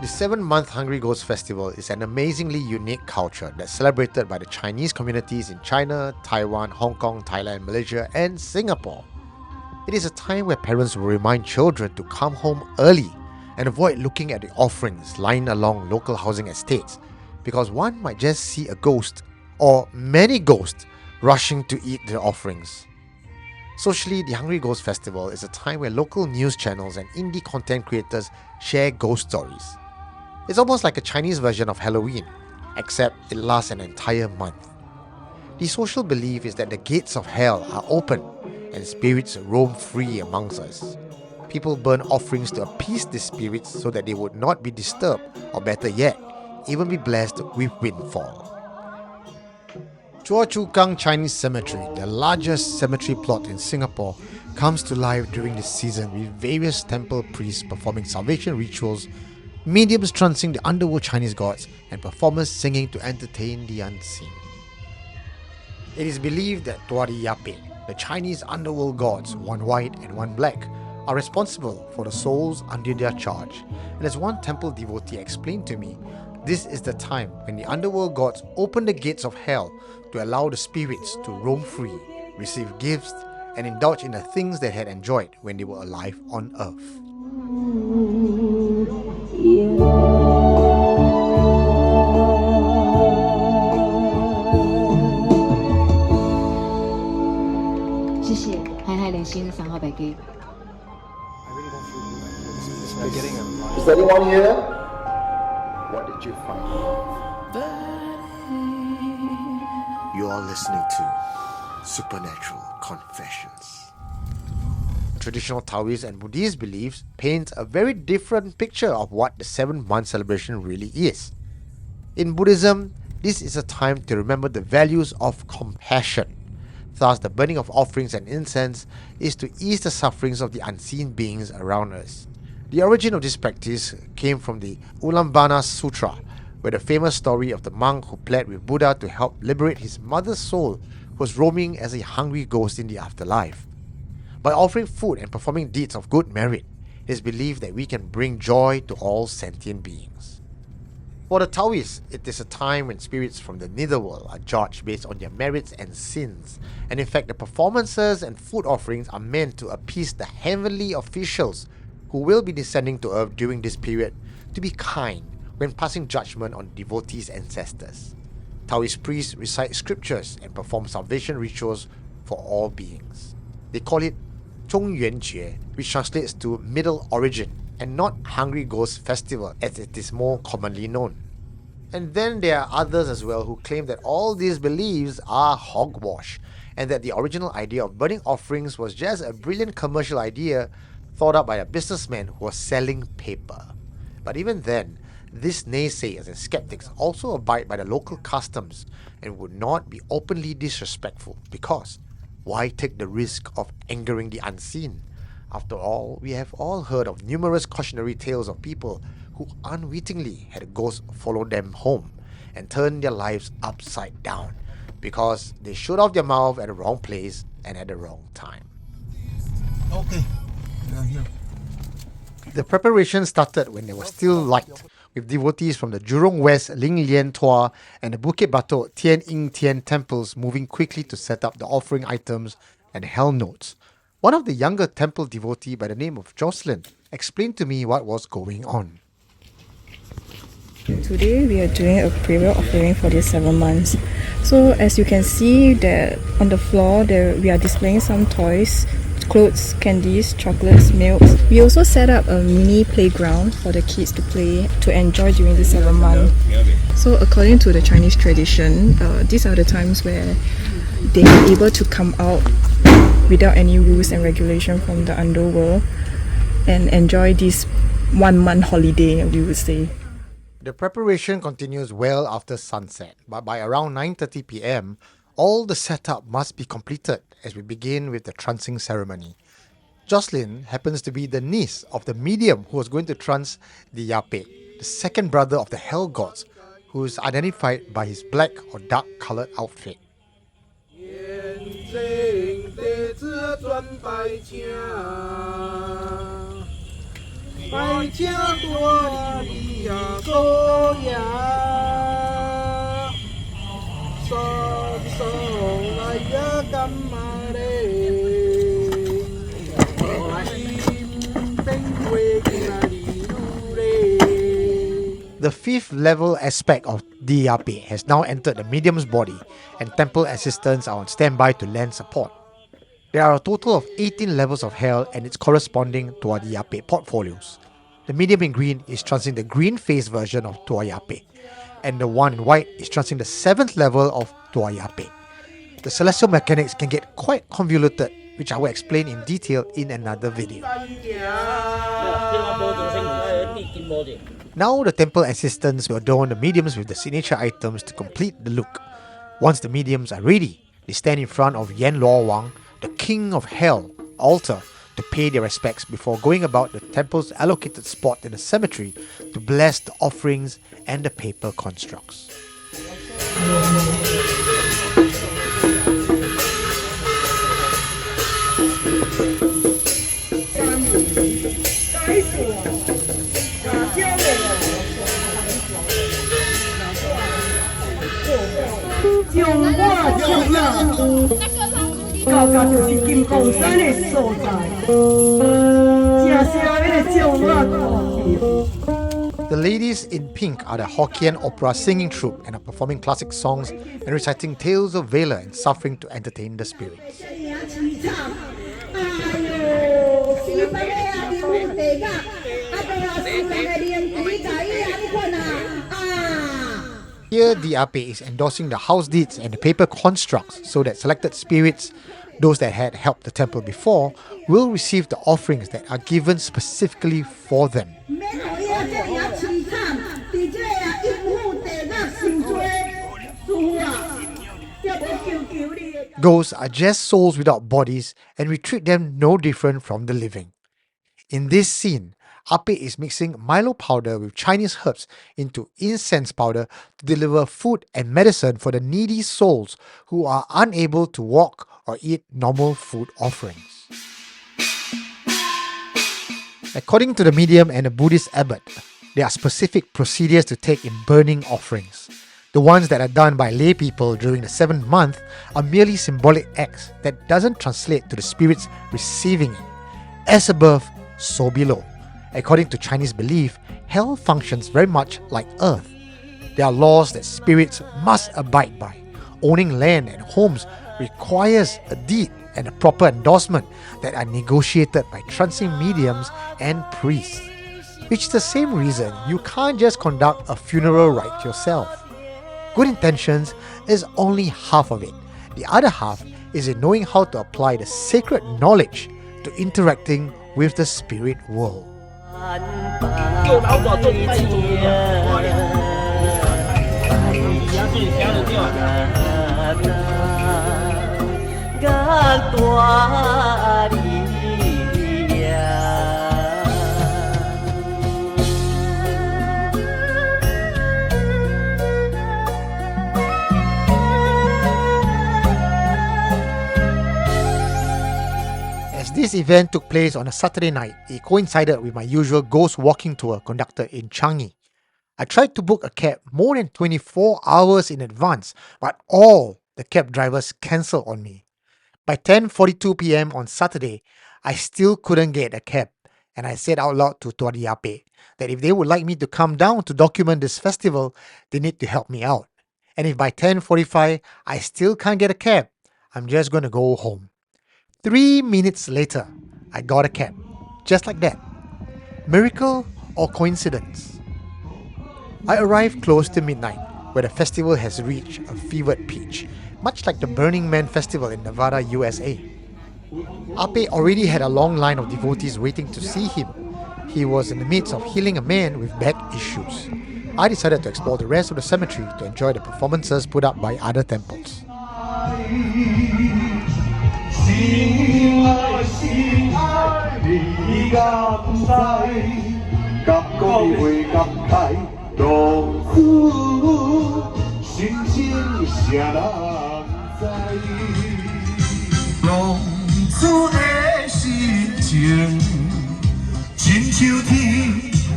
The 7-month Hungry Ghost Festival is an amazingly unique culture that's celebrated by the Chinese communities in China, Taiwan, Hong Kong, Thailand, Malaysia, and Singapore. It is a time where parents will remind children to come home early and avoid looking at the offerings lying along local housing estates, because one might just see a ghost or many ghosts rushing to eat the offerings. Socially, the Hungry Ghost Festival is a time where local news channels and indie content creators share ghost stories. It's almost like a Chinese version of Halloween, except it lasts an entire month. The social belief is that the gates of hell are open and spirits roam free amongst us. People burn offerings to appease the spirits so that they would not be disturbed, or better yet, even be blessed with windfall. Lim Chu Kang Chinese Cemetery, the largest cemetery plot in Singapore, comes to life during this season with various temple priests performing salvation rituals, mediums trancing the underworld Chinese gods, and performers singing to entertain the unseen. It is believed that Dua Di Ya Pek, the Chinese underworld gods, one white and one black, are responsible for the souls under their charge. And as one temple devotee explained to me, this is the time when the underworld gods open the gates of hell to allow the spirits to roam free, receive gifts, and indulge in the things they had enjoyed when they were alive on earth. Is anyone here? What did you find? You are listening to Supernatural Confessions. Traditional Taoist and Buddhist beliefs paint a very different picture of what the 7-month celebration really is. In Buddhism, this is a time to remember the values of compassion. Thus, the burning of offerings and incense is to ease the sufferings of the unseen beings around us. The origin of this practice came from the Ulambana Sutra, where the famous story of the monk who pled with Buddha to help liberate his mother's soul was roaming as a hungry ghost in the afterlife. By offering food and performing deeds of good merit, it is believed that we can bring joy to all sentient beings. For the Taoists, it is a time when spirits from the netherworld are judged based on their merits and sins, and in fact the performances and food offerings are meant to appease the heavenly officials who will be descending to earth during this period to be kind when passing judgment on devotees' ancestors. Taoist priests recite scriptures and perform salvation rituals for all beings. They call it Zhongyuanjue, which translates to Middle Origin, and not Hungry Ghost Festival as it is more commonly known. And then there are others as well who claim that all these beliefs are hogwash, and that the original idea of burning offerings was just a brilliant commercial idea thought up by a businessman who was selling paper. But even then, these naysayers and skeptics also abide by the local customs and would not be openly disrespectful, because why take the risk of angering the unseen? After all, we have all heard of numerous cautionary tales of people who unwittingly had a ghost follow them home and turn their lives upside down because they shut off their mouth at the wrong place and at the wrong time. Okay. Here. The preparation started when there was still light, with devotees from the Jurong West Ling Lian Tua and the Bukit Batok Tian temples moving quickly to set up the offering items and hell notes. One of the younger temple devotee by the name of Jocelyn explained to me what was going on. Today we are doing a prayer offering for these 7 months. So as you can see that on the floor there we are displaying some toys, clothes, candies, chocolates, milks. We also set up a mini playground for the kids to play, to enjoy during the 7 months. So according to the Chinese tradition, these are the times where they are able to come out without any rules and regulation from the underworld and enjoy this 1 month holiday, we would say. The preparation continues well after sunset, but by around 9:30 p.m, all the setup must be completed as we begin with the trancing ceremony. Jocelyn happens to be the niece of the medium who was going to trance the Ya Pek, the second brother of the hell gods, who is identified by his black or dark coloured outfit. The fifth level aspect of Di Ya Pek has now entered the medium's body, and temple assistants are on standby to lend support. There are a total of 18 levels of hell and its corresponding Dua Di Ya Pek portfolios. The medium in green is trancing the green phase version of Dua Di Ya Pek, and the one in white is trancing the 7th level of Dua Di Ya Pek. The celestial mechanics can get quite convoluted, which I will explain in detail in another video. Now the temple assistants will adorn the mediums with the signature items to complete the look. Once the mediums are ready, they stand in front of Yan Luo Wang, the king of hell, altar, to pay their respects before going about the temple's allocated spot in the cemetery to bless the offerings and the paper constructs. The ladies in pink are the Hokkien opera singing troupe and are performing classic songs and reciting tales of valor and suffering to entertain the spirits. Here, Di Ya Pek is endorsing the house deeds and the paper constructs so that selected spirits, those that had helped the temple before, will receive the offerings that are given specifically for them. Ghosts are just souls without bodies, and we treat them no different from the living. In this scene, Ape is mixing Milo powder with Chinese herbs into incense powder to deliver food and medicine for the needy souls who are unable to walk or eat normal food offerings. According to the medium and the Buddhist abbot, there are specific procedures to take in burning offerings. The ones that are done by lay people during the 7th month are merely symbolic acts that doesn't translate to the spirits receiving it. As above, so below. According to Chinese belief, hell functions very much like earth. There are laws that spirits must abide by. Owning land and homes requires a deed and a proper endorsement that are negotiated by trancing mediums and priests. Which is the same reason you can't just conduct a funeral rite yourself. Good intentions is only half of it. The other half is in knowing how to apply the sacred knowledge to interacting with the spirit world. This event took place on a Saturday night. It coincided with my usual ghost walking tour conducted in Changi. I tried to book a cab more than 24 hours in advance, but all the cab drivers cancelled on me. By 10:42 p.m. on Saturday, I still couldn't get a cab, and I said out loud to Dua Di Ya Pek that if they would like me to come down to document this festival, they need to help me out. And if by 10:45 I still can't get a cab, I'm just going to go home. 3 minutes later, I got a cab. Just like that. Miracle or coincidence? I arrived close to midnight, where the festival has reached a fevered pitch, much like the Burning Man festival in Nevada, USA. Ape already had a long line of devotees waiting to see him. He was in the midst of healing a man with back issues. I decided to explore the rest of the cemetery to enjoy the performances put up by other temples.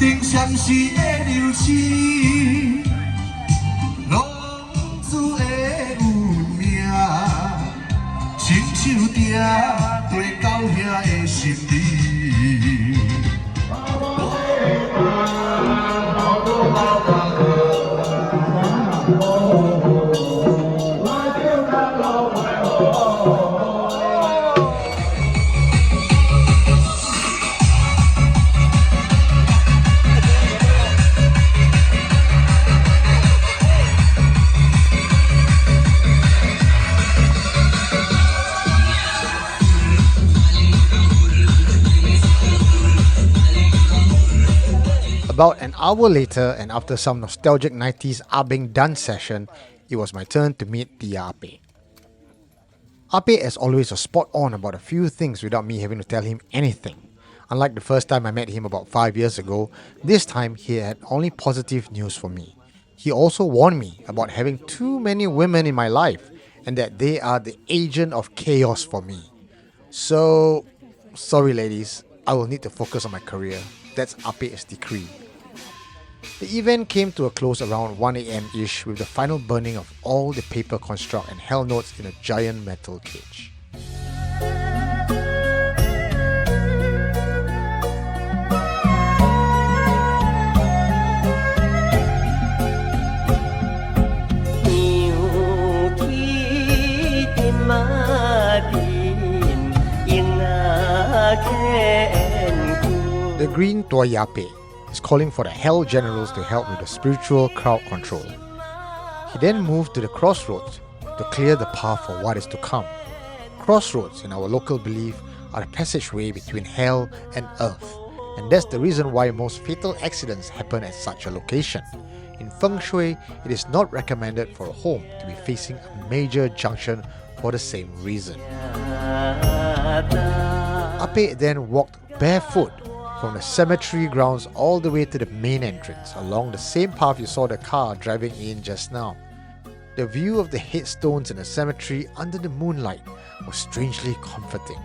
定相思的流星，浪子的运命，亲手定地到遐的心理。About an hour later, and after some nostalgic 90s Abeng dance session, it was my turn to meet Dua Di Ya Pek. Ape, as always, was spot on about a few things without me having to tell him anything. Unlike the first time I met him about 5 years ago, this time he had only positive news for me. He also warned me about having too many women in my life and that they are the agent of chaos for me. So, sorry ladies, I will need to focus on my career. That's Ape's decree. The event came to a close around 1 a.m.-ish with the final burning of all the paper construct and hell notes in a giant metal cage. The Green Dua Di Ya Pek is calling for the Hell Generals to help with the spiritual crowd control. He then moved to the crossroads to clear the path for what is to come. Crossroads, in our local belief, are a passageway between hell and earth, and that's the reason why most fatal accidents happen at such a location. In Feng Shui, it is not recommended for a home to be facing a major junction for the same reason. Ape then walked barefoot from the cemetery grounds all the way to the main entrance, along the same path you saw the car driving in just now. The view of the headstones in the cemetery under the moonlight was strangely comforting.